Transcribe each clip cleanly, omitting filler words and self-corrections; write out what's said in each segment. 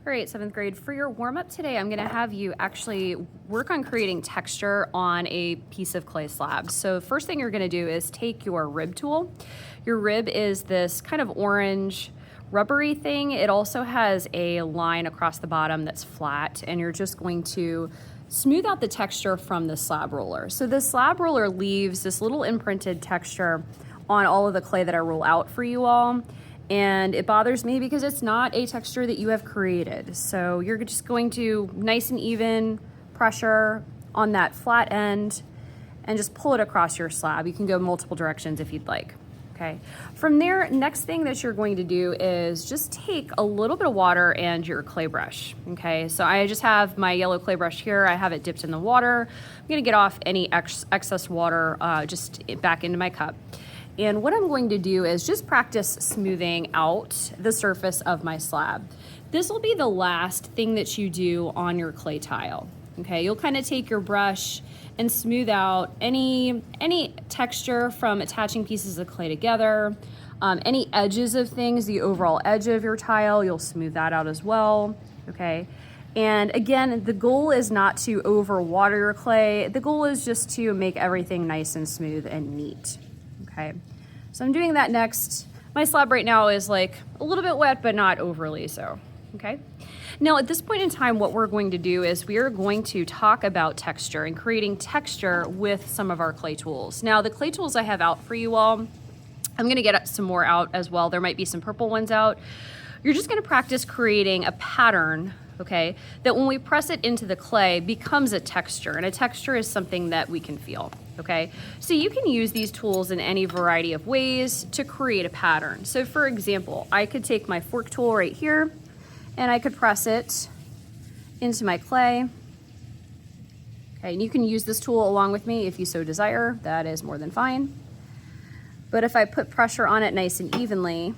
All right, 7th grade, for your warm-up today, I'm gonna have you actually work on creating texture on a piece of clay slab. So first thing you're gonna do is take your rib tool. Your rib is this kind of orange rubbery thing. It also has a line across the bottom that's flat, and you're just going to smooth out the texture from the slab roller. So the slab roller leaves this little imprinted texture on all of the clay that I roll out for you all. And it bothers me because it's not a texture that you have created. So you're just going to nice and even pressure on that flat end and just pull it across your slab. You can go multiple directions if you'd like. Okay. From there, next thing that you're going to do is just take a little bit of water and your clay brush. Okay. So I just have my yellow clay brush here. I have it dipped in the water. I'm going to get off any excess water just back into my cup. And what I'm going to do is just practice smoothing out the surface of my slab. This will be the last thing that you do on your clay tile. Okay, you'll kind of take your brush and smooth out any texture from attaching pieces of clay together, any edges of things, the overall edge of your tile, you'll smooth that out as well. Okay. And again, the goal is not to overwater your clay. The goal is just to make everything nice and smooth and neat. Okay, so I'm doing that next. My slab right now is like a little bit wet, but not overly so. Okay, now at this point in time, what we're going to do is we are going to talk about texture and creating texture with some of our clay tools. Now, the clay tools I have out for you all, I'm going to get some more out as well. There might be some purple ones out. You're just going to practice creating a pattern, okay, that when we press it into the clay becomes a texture, and a texture is something that we can feel. Okay, so you can use these tools in any variety of ways to create a pattern. So for example, I could take my fork tool right here and I could press it into my clay. Okay, and you can use this tool along with me if you so desire. That is more than fine. But if I put pressure on it nice and evenly,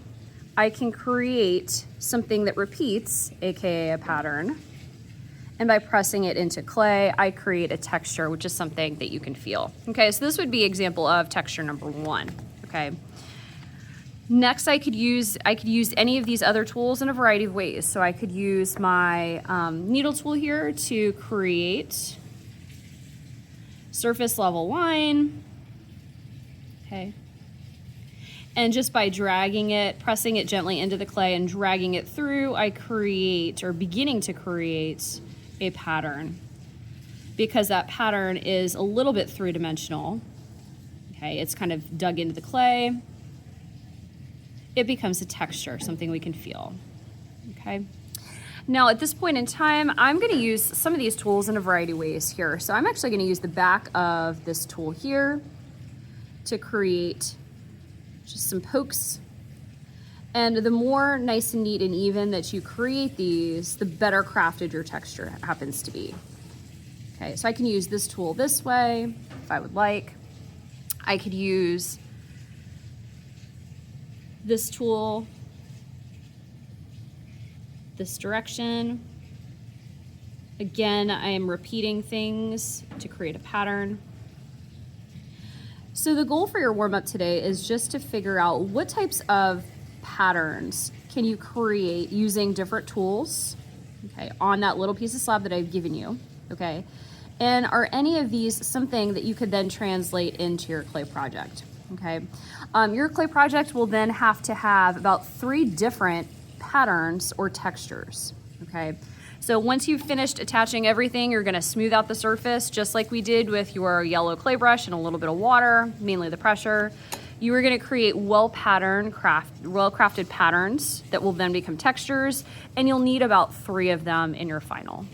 I can create something that repeats, aka a pattern. And by pressing it into clay, I create a texture, which is something that you can feel. Okay, so this would be example of texture number 1. Okay. Next, I could use any of these other tools in a variety of ways. So I could use my needle tool here to create surface level line. Okay. And just by dragging it, pressing it gently into the clay and dragging it through, I create, or beginning to create, a pattern. Because that pattern is a little bit three-dimensional. Okay, it's kind of dug into the clay. It becomes a texture, something we can feel. Okay. Now at this point in time, I'm going to use some of these tools in a variety of ways here. So I'm actually going to use the back of this tool here to create just some pokes. And the more nice and neat and even that you create these, the better crafted your texture happens to be. Okay, so I can use this tool this way if I would like. I could use this tool this direction. Again, I am repeating things to create a pattern. So the goal for your warm-up today is just to figure out what types of patterns can you create using different tools, okay, on that little piece of slab that I've given you, okay? And are any of these something that you could then translate into your clay project, okay? Your clay project will then have to have about 3 different patterns or textures, okay? So once you've finished attaching everything, you're gonna smooth out the surface just like we did with your yellow clay brush and a little bit of water, mainly the pressure. You are gonna create well-crafted patterns that will then become textures, and you'll need about 3 of them in your final.